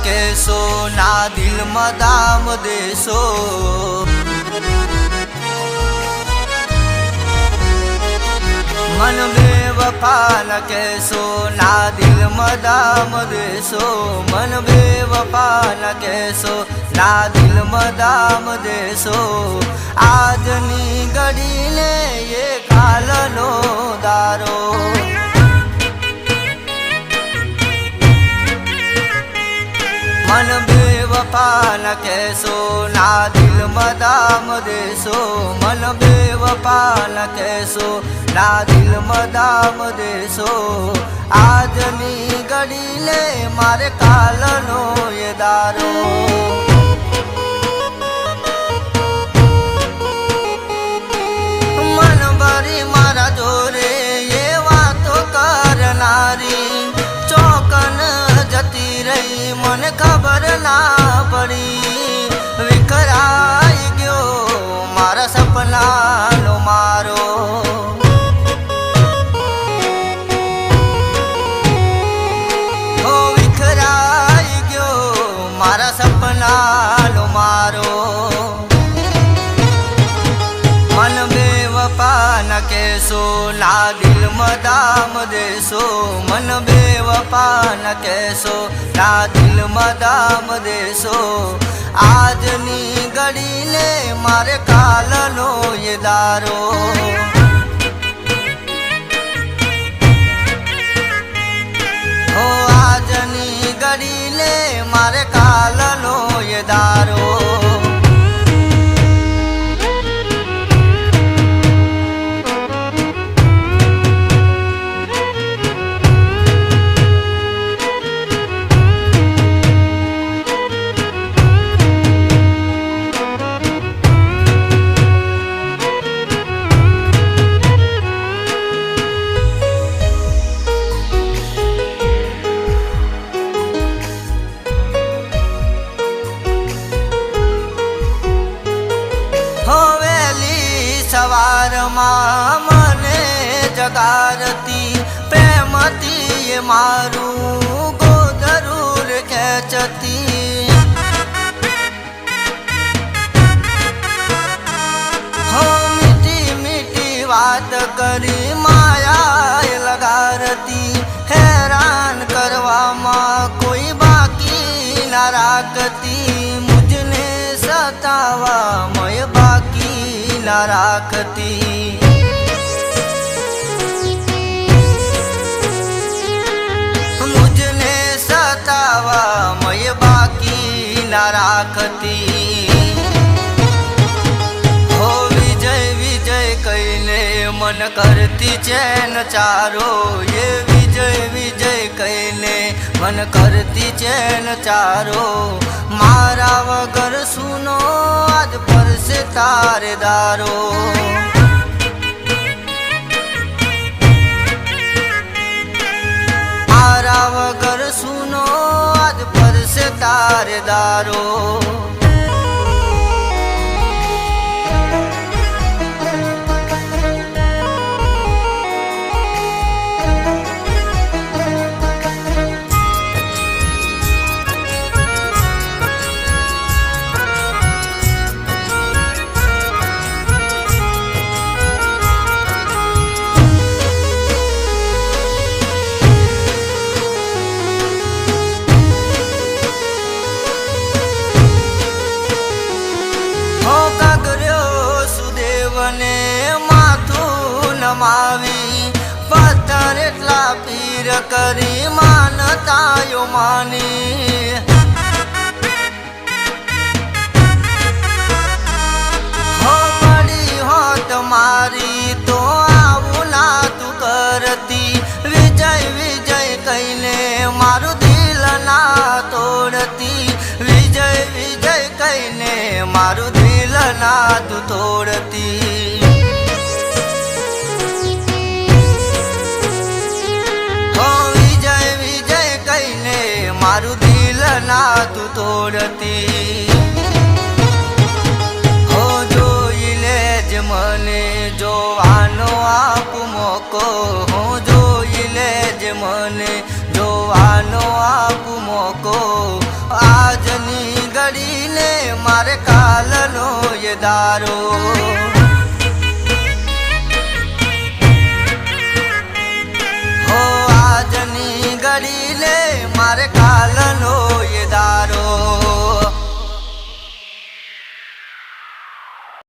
કહેશો ના દિલમાં દામ દેશો મન બેવફા ન કહેશો ના દિલમાં દામ દેશો મન બેવફા ન કહેશો ના દિલમાં દામ દેશો આજની ઘડીને એ કાલનો દારો મન બેવફા ન કહેશો ના દિલમાં દામ દેશો મન બેવફા ન કહેશો ના દિલમાં દામ દેશો આજની ઘડીને મારે કાલનો એ દારો મન ભરી મારા જોરે એ વાતો કરનારી ચોકન જતી રહી મને ખબર ના પડી વિખરાઈ ગયો મારા સપનાનો મારો હો વિખરાઈ ગયો મારા સપનાનો મારો મન બેવફા ન કહેશો ના દિલમાં દામ દેશો મન બેવફા ન કહેશો ના દિલમાં દામ દેશો આજની ઘડીને મારે કાલનો એ દારો હો આજની ઘડીને મારે કાલનો એ દારો સવારમાં મને જગાડતી પ્રેમથી એ મારું ગોદરૂર ખેંચતી હો મીઠી મીઠી વાત કરી માયા લગાડતી હેરાન કરવામાં કોઈ બાકી ના રાખતી મુझने સતાવા મય બાકી ના રાખતી મુझने સતાવા મય બાકી ના રાખતી હો વિજય વિજય કહીને મન કરતી ચેન ચારો એ વિજય વિજય કહીને મન કરતી ચેન ચારો મારા વગર સુનો આજ પરસે તારે દારો મારા વગર સુનો આજ પરસે તારે દારો માથું નમાવી પથ્થર એટલા પીર કરી માનતાયો માની હો મળી હોત મારી તો આવું ના તું કરતી વિજય વિજય કહીને મારું દિલ ના તોડતી વિજય વિજય કહીને મારું દિલ ના તું તોડતી મારું દિલ ના તું તોડતી હો જોઈ લેજ મને જોવાનો આપ મોકો હો જોઈ લેજ મને જોવાનો આપ મોકો આજની ઘડીને મારે કાલનો એ દારો